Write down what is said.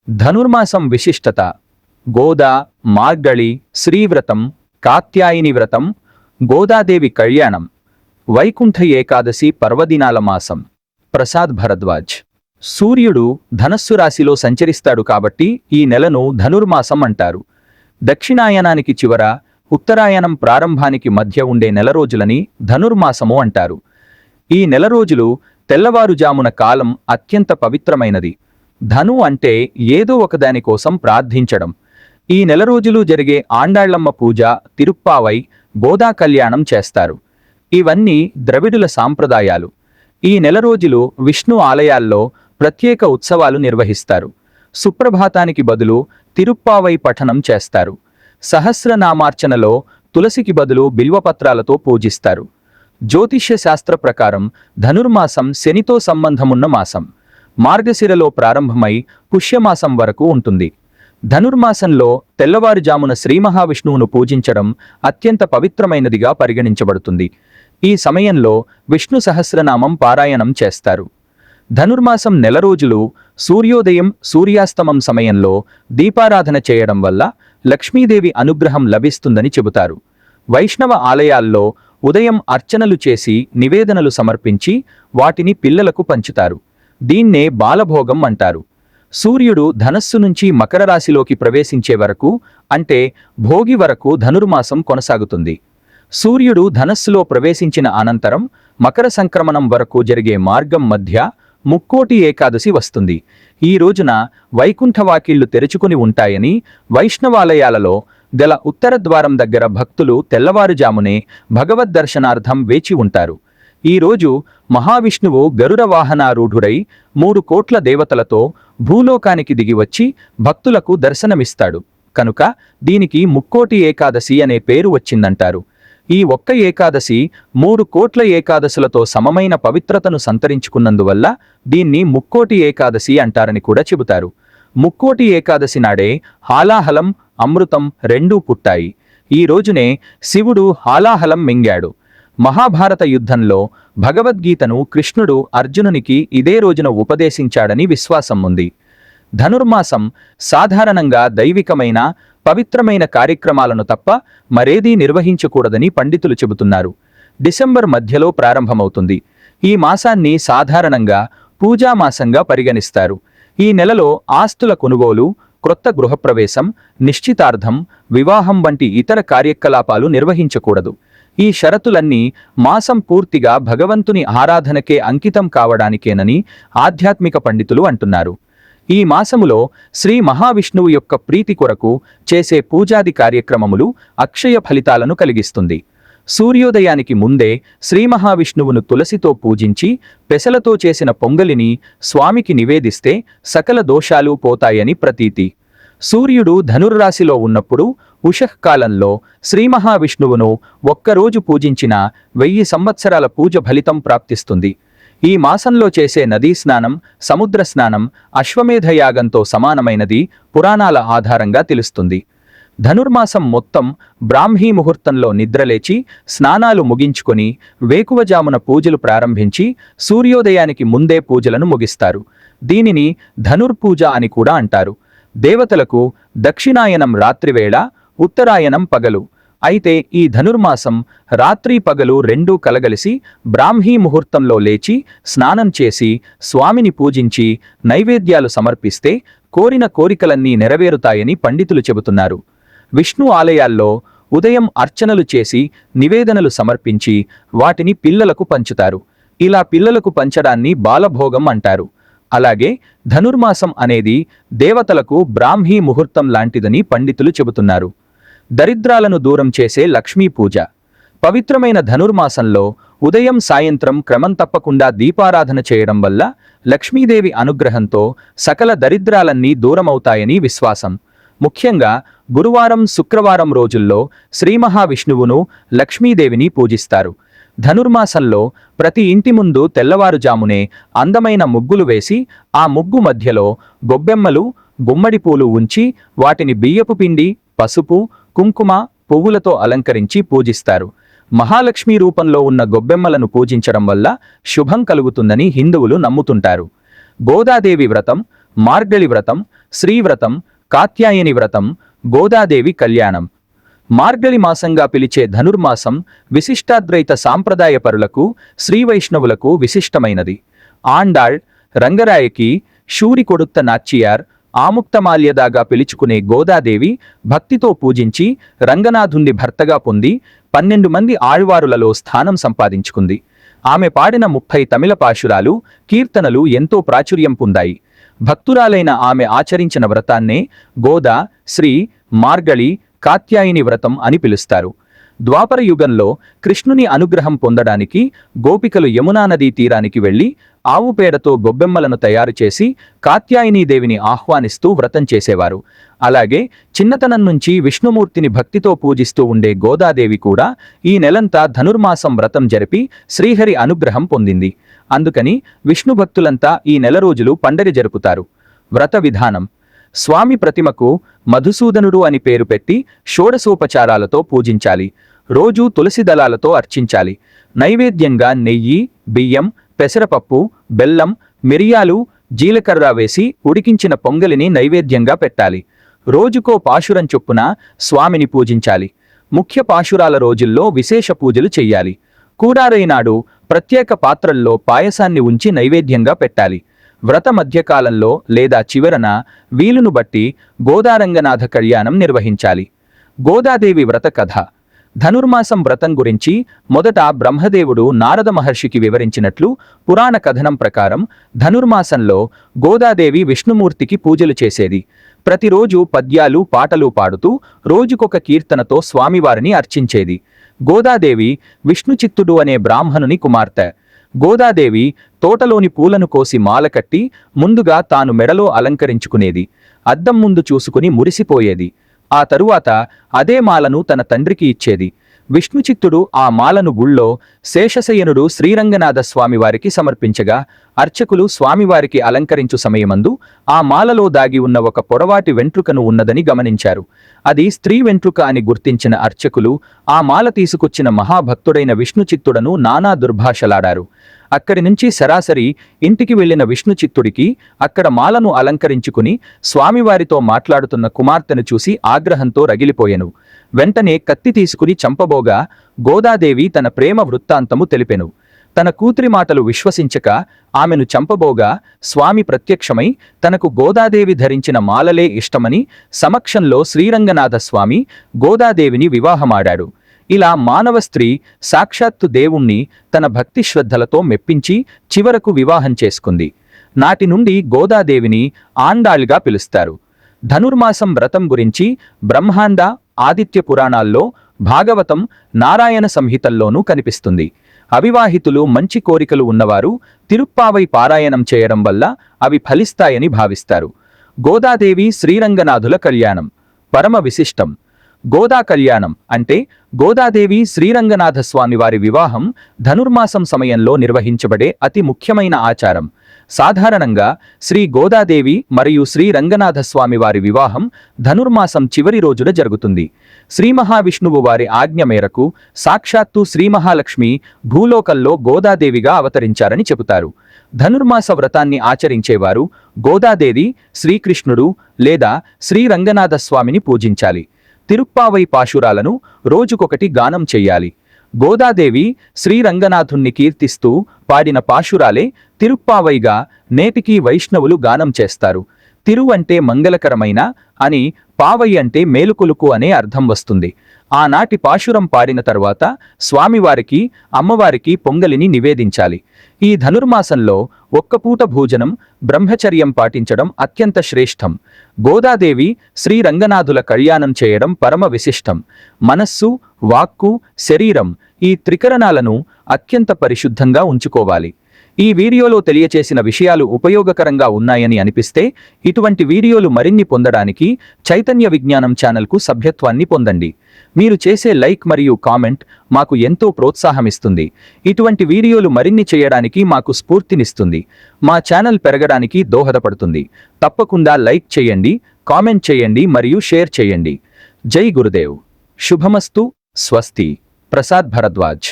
ధనుర్మాసం విశిష్టత. గోదా, మార్గళి, శ్రీవ్రతం, కాత్యాయని వ్రతం, గోదాదేవి కళ్యాణం, వైకుంఠ ఏకాదశి పర్వదినాల మాసం. ప్రసాద్ భరద్వాజ్. సూర్యుడు ధనస్సు రాశిలో సంచరిస్తాడు కాబట్టి ఈ నెలను ధనుర్మాసం అంటారు. దక్షిణాయనానికి చివర, ఉత్తరాయణం ప్రారంభానికి మధ్య ఉండే నెల రోజులని ధనుర్మాసము అంటారు. ఈ నెల రోజులు తెల్లవారుజామున కాలం అత్యంత పవిత్రమైనది. ధను అంటే ఏదో ఒకదాని కోసం ప్రార్థించడం. ఈ నెల రోజులు జరిగే ఆండాళ్లమ్మ పూజ, తిరుప్పావై, గోదా కళ్యాణం చేస్తారు. ఇవన్నీ ద్రవిడుల సాంప్రదాయాలు. ఈ నెల రోజులు విష్ణు ఆలయాల్లో ప్రత్యేక ఉత్సవాలు నిర్వహిస్తారు. సుప్రభాతానికి బదులు తిరుప్పావై పఠనం చేస్తారు. సహస్రనామార్చనలో తులసికి బదులు బిల్వపత్రాలతో పూజిస్తారు. జ్యోతిష్య శాస్త్ర ప్రకారం ధనుర్మాసం శనితో సంబంధమున్న మాసం. మార్గశిరలో ప్రారంభమై పుష్యమాసం వరకు ఉంటుంది. ధనుర్మాసంలో తెల్లవారుజామున శ్రీ మహావిష్ణువును పూజించడం అత్యంత పవిత్రమైనదిగా పరిగణించబడుతుంది. ఈ సమయంలో విష్ణు సహస్రనామం పారాయణం చేస్తారు. ధనుర్మాసం నెల రోజులు సూర్యోదయం, సూర్యాస్తమం సమయంలో దీపారాధన చేయడం వల్ల లక్ష్మీదేవి అనుగ్రహం లభిస్తుందని చెబుతారు. వైష్ణవ ఆలయాల్లో ఉదయం అర్చనలు చేసి నివేదనలు సమర్పించి వాటిని పిల్లలకు పంచుతారు. దీన్నే బాలభోగం అంటారు. సూర్యుడు ధనస్సు నుంచి మకర రాశిలోకి ప్రవేశించే వరకు, అంటే భోగి వరకు ధనుర్మాసం కొనసాగుతుంది. సూర్యుడు ధనస్సులో ప్రవేశించిన అనంతరం మకర సంక్రమణం వరకు జరిగే మార్గం మధ్య ముక్కోటి ఏకాదశి వస్తుంది. ఈ రోజున వైకుంఠవాకిళ్లు తెరుచుకుని ఉంటాయని వైష్ణవాలయాలలో గల ఉత్తర ద్వారం దగ్గర భక్తులు తెల్లవారుజామునే భగవద్దర్శనార్థం వేచి ఉంటారు. ఈ రోజు మహావిష్ణువు గరుడ వాహనారూఢుడై 3 కోట్ల దేవతలతో భూలోకానికి దిగివచ్చి భక్తులకు దర్శనమిస్తాడు కనుక దీనికి ముక్కోటి ఏకాదశి అనే పేరు వచ్చిందంటారు. ఈ ఒక్క ఏకాదశి 3 కోట్ల ఏకాదశులతో సమమైన పవిత్రతను సంతరించుకున్నందువల్ల దీన్ని ముక్కోటి ఏకాదశి అంటారని కూడా చెబుతారు. ముక్కోటి ఏకాదశి నాడే హాలాహలం, అమృతం రెండూ పుట్టాయి. ఈ రోజునే శివుడు హాలాహలం మింగాడు. మహాభారత యుద్ధంలో భగవద్గీతను కృష్ణుడు అర్జునునికి ఇదే రోజున ఉపదేశించాడని విశ్వాసం ఉంది. ధనుర్మాసం సాధారణంగా దైవికమైన, పవిత్రమైన కార్యక్రమాలను తప్ప మరేదీ నిర్వహించకూడదని పండితులు చెబుతున్నారు. డిసెంబర్ మధ్యలో ప్రారంభమవుతుంది. ఈ మాసాన్ని సాధారణంగా పూజామాసంగా పరిగణిస్తారు. ఈ నెలలో ఆస్తుల కొనుగోలు, క్రొత్త గృహప్రవేశం, నిశ్చితార్థం, వివాహం వంటి ఇతర కార్యకలాపాలు నిర్వహించకూడదు. ఈ షరతులన్నీ మాసం పూర్తిగా భగవంతుని ఆరాధనకే అంకితం కావడానికేనని ఆధ్యాత్మిక పండితులు అంటున్నారు. ఈ మాసములో శ్రీ మహావిష్ణువు యొక్క ప్రీతి కొరకు చేసే పూజాది కార్యక్రమములు అక్షయ ఫలితాలను కలిగిస్తుంది. సూర్యోదయానికి ముందే శ్రీ మహావిష్ణువును తులసితో పూజించి పెసలతో చేసిన పొంగలిని స్వామికి నివేదిస్తే సకల దోషాలు పోతాయని ప్రతీతి. సూర్యుడు ధనుర్రాశిలో ఉన్నప్పుడు ఉషఃకాలంలో శ్రీ మహావిష్ణువును ఒక్కరోజు పూజించిన 1000 సంవత్సరాల పూజ ఫలితం ప్రాప్తిస్తుంది. ఈ మాసంలో చేసే నదీ స్నానం, సముద్ర స్నానం అశ్వమేధయాగంతో సమానమైనది పురాణాల ఆధారంగా తెలుస్తుంది. ధనుర్మాసం మొత్తం బ్రాహ్మీ ముహూర్తంలో నిద్రలేచి స్నానాలు ముగించుకొని వేకువజామున పూజలు ప్రారంభించి సూర్యోదయానికి ముందే పూజలను ముగిస్తారు. దీనిని ధనుర్పూజ అని కూడా అంటారు. దేవతలకు దక్షిణాయనం రాత్రివేళ, ఉత్తరాయణం పగలు. అయితే ఈ ధనుర్మాసం రాత్రి పగలు రెండూ కలగలిసి బ్రాహ్మీ ముహూర్తంలో లేచి స్నానం చేసి స్వామిని పూజించి నైవేద్యాలు సమర్పిస్తే కోరిన కోరికలన్నీ నెరవేరుతాయని పండితులు చెబుతున్నారు. విష్ణు ఆలయాల్లో ఉదయం అర్చనలు చేసి నివేదనలు సమర్పించి వాటిని పిల్లలకు పంచుతారు. ఇలా పిల్లలకు పంచడాన్ని బాలభోగం అంటారు. అలాగే ధనుర్మాసం అనేది దేవతలకు బ్రాహ్మీ ముహూర్తం లాంటిదని పండితులు చెబుతున్నారు. దరిద్రాలను దూరం చేసే లక్ష్మీ పూజ. పవిత్రమైన ధనుర్మాసంలో ఉదయం, సాయంత్రం క్రమం తప్పకుండా దీపారాధన చేయడం వల్ల లక్ష్మీదేవి అనుగ్రహంతో సకల దరిద్రాలన్నీ దూరమవుతాయని విశ్వాసం. ముఖ్యంగా గురువారం, శుక్రవారం రోజుల్లో శ్రీ మహావిష్ణువును, లక్ష్మీదేవిని పూజిస్తారు. ధనుర్మాసంలో ప్రతి ఇంటి ముందు తెల్లవారుజామునే అందమైన ముగ్గులు వేసి ఆ ముగ్గు మధ్యలో గొబ్బెమ్మలు, గుమ్మడి పూలు ఉంచి వాటిని బియ్యపు పిండి, పసుపు, కుంకుమ, పువ్వులతో అలంకరించి పూజిస్తారు. మహాలక్ష్మి రూపంలో ఉన్న గొబ్బెమ్మలను పూజించడం వల్ల శుభం కలుగుతుందని హిందువులు నమ్ముతుంటారు. గోదాదేవి వ్రతం, మార్గళి వ్రతం, శ్రీవ్రతం, కాత్యాయని వ్రతం, గోదాదేవి కళ్యాణం. మార్గళి మాసంగా పిలిచే ధనుర్మాసం విశిష్టాద్వైత సాంప్రదాయ పరులకు, శ్రీవైష్ణవులకు విశిష్టమైనది. ఆండాళ్, రంగరాయకి, షూరి కొడుత్త నాచ్చియార్, ఆముక్తమాల్యదాగా పిలుచుకునే గోదాదేవి భక్తితో పూజించి రంగనాథుణ్ణి భర్తగా పొంది 12 మంది ఆళ్వారులలో స్థానం సంపాదించుకుంది. ఆమె పాడిన 30 తమిళ పాశురాలు, కీర్తనలు ఎంతో ప్రాచుర్యం పొందాయి. భక్తురాలైన ఆమె ఆచరించిన వ్రతాన్నే గోదా, శ్రీ, మార్గళి, కాత్యాయని వ్రతం అని పిలుస్తారు. ద్వాపర యుగంలో కృష్ణుని అనుగ్రహం పొందడానికి గోపికలు యమునా నదీ తీరానికి వెళ్లి ఆవు పేడతో గొబ్బెమ్మలను తయారు చేసి కాత్యాయనీదేవిని ఆహ్వానిస్తూ వ్రతం చేసేవారు. అలాగే చిన్నతనం నుంచి విష్ణుమూర్తిని భక్తితో పూజిస్తూ ఉండే గోదాదేవి కూడా ఈ నెలంతా ధనుర్మాసం వ్రతం జరిపి శ్రీహరి అనుగ్రహం పొందింది. అందుకని విష్ణు భక్తులంతా ఈ నెల రోజులు పండగ జరుపుతారు. వ్రత విధానం: స్వామి ప్రతిమకు మధుసూదనుడు అని పేరు పెట్టి షోడశోపచారాలతో పూజించాలి. రోజూ తులసి దళాలతో అర్చించాలి. నైవేద్యంగా నెయ్యి, బియ్యం, పెసరపప్పు, బెల్లం, మిరియాలు, జీలకర్ర వేసి ఉడికించిన పొంగలిని నైవేద్యంగా పెట్టాలి. రోజుకో పాశురం చొప్పున స్వామిని పూజించాలి. ముఖ్య పాశురాల రోజుల్లో విశేష పూజలు చెయ్యాలి. కూడారైనాడు ప్రత్యేక పాత్రల్లో పాయసాన్ని ఉంచి నైవేద్యంగా పెట్టాలి. వ్రత మధ్యకాలంలో లేదా చివరన వీలును బట్టి గోదారంగనాథ కళ్యాణం నిర్వహించాలి. గోదాదేవి వ్రత కథ: ధనుర్మాసం వ్రతం గురించి మొదట బ్రహ్మదేవుడు నారద మహర్షికి వివరించినట్లు పురాణ కథనం ప్రకారం ధనుర్మాసంలో గోదాదేవి విష్ణుమూర్తికి పూజలు చేసేది. ప్రతిరోజు పద్యాలు, పాటలు పాడుతూ రోజుకొక కీర్తనతో స్వామివారిని అర్చించేది. గోదాదేవి విష్ణుచిత్తుడు అనే బ్రాహ్మణుని కుమార్తె. గోదాదేవి తోటలోని పూలను కోసి మాలకట్టి ముందుగా తాను మెడలో అలంకరించుకునేది. అద్దం ముందు చూసుకుని మురిసిపోయేది. ఆ తరువాత అదే మాలను తన తండ్రికి ఇచ్చేది. విష్ణుచిత్తుడు ఆ మాలను గుళ్ళో శేషశయనుడు శ్రీరంగనాథ స్వామివారికి సమర్పించగా అర్చకులు స్వామివారికి అలంకరించు సమయమందు ఆ మాలలో దాగి ఉన్న ఒక పొడవాటి వెంట్రుకను ఉన్నదని గమనించారు. అది స్త్రీ వెంట్రుక అని గుర్తించిన అర్చకులు ఆ మాల తీసుకొచ్చిన మహాభక్తుడైన విష్ణుచిత్తుడను నానా దుర్భాషలాడారు. అక్కడి నుంచి సరాసరి ఇంటికి వెళ్లిన విష్ణుచిత్తుడికి అక్కడ మాలను అలంకరించుకుని స్వామివారితో మాట్లాడుతున్న కుమార్తెను చూసి ఆగ్రహంతో రగిలిపోయెను. వెంటనే కత్తి తీసుకుని చంపబోగా గోదాదేవి తన ప్రేమ వృత్తాంతము తెలిపెను. తన కూతురి మాటలు విశ్వసించక ఆమెను చంపబోగా స్వామి ప్రత్యక్షమై తనకు గోదాదేవి ధరించిన మాలలే ఇష్టమని సమక్షంలో శ్రీరంగనాథ స్వామి గోదాదేవిని వివాహమాడాడు. ఇలా మానవ స్త్రీ సాక్షాత్తు దేవుణ్ణి తన భక్తి శ్రద్ధలతో మెప్పించి చివరకు వివాహం చేసుకుంది. నాటి నుండి గోదాదేవిని ఆండాళ్గా పిలుస్తారు. ధనుర్మాసం వ్రతం గురించి బ్రహ్మాండ, ఆదిత్య పురాణాల్లో, భాగవతం, నారాయణ సంహితల్లోనూ కనిపిస్తుంది. అవివాహితులు మంచి కోరికలు ఉన్నవారు తిరుప్పావై పారాయణం చేయడం వల్ల అవి ఫలిస్తాయని భావిస్తారు. గోదాదేవి శ్రీరంగనాథుల కళ్యాణం పరమ విశిష్టం. గోదా కళ్యాణం అంటే గోదాదేవి శ్రీరంగనాథ స్వామివారి వివాహం ధనుర్మాసం సమయంలో నిర్వహించబడే అతి ముఖ్యమైన ఆచారం. సాధారణంగా శ్రీ గోదాదేవి మరియు శ్రీ రంగనాథ స్వామివారి వివాహం ధనుర్మాసం చివరి రోజున జరుగుతుంది. శ్రీ మహావిష్ణువు వారి ఆజ్ఞ మేరకు సాక్షాత్తు శ్రీ మహాలక్ష్మి భూలోకంలో గోదాదేవిగా అవతరించారని చెబుతారు. ధనుర్మాస వ్రతాన్ని ఆచరించేవారు గోదాదేవి, శ్రీకృష్ణుడు లేదా శ్రీ రంగనాథ స్వామిని పూజించాలి. తిరుప్పావై పాశురాలను రోజుకొకటి గానం చెయ్యాలి. గోదాదేవి శ్రీరంగనాథుణ్ణి కీర్తిస్తూ పాడిన పాశురాలే తిరుప్పావైగా నేటికీ వైష్ణవులు గానం చేస్తారు. తిరు అంటే మంగళకరమైన అని, పావై అంటే మేలుకొలుకు అనే అర్థం వస్తుంది. ఆనాటి పాశురం పాడిన తరువాత స్వామివారికి, అమ్మవారికి పొంగలిని నివేదించాలి. ఈ ధనుర్మాసంలో ఒక్కపూట భోజనం, బ్రహ్మచర్యం పాటించడం అత్యంత శ్రేష్టం. గోదాదేవి శ్రీరంగనాథుల కళ్యాణం చేయడం పరమ విశిష్టం. మనస్సు, వాక్కు, శరీరం ఈ త్రికరణాలను అత్యంత పరిశుద్ధంగా ఉంచుకోవాలి. ఈ వీడియోలో తెలియచేసిన విషయాలు ఉపయోగకరంగా ఉన్నాయని అనిపిస్తే ఇటువంటి వీడియోలు మరిన్ని పొందడానికి చైతన్య విజ్ఞానం ఛానల్కు సభ్యత్వాన్ని పొందండి. మీరు చేసే లైక్ మరియు కామెంట్ మాకు ఎంతో ప్రోత్సాహమిస్తుంది. ఇటువంటి వీడియోలు మరిన్ని చేయడానికి మాకు స్ఫూర్తినిస్తుంది. మా ఛానల్ పెరగడానికి దోహదపడుతుంది. తప్పకుండా లైక్ చేయండి, కామెంట్ చేయండి మరియు షేర్ చేయండి. జై గురుదేవ్. శుభమస్తు. స్వస్తి. ప్రసాద్ భరద్వాజ్.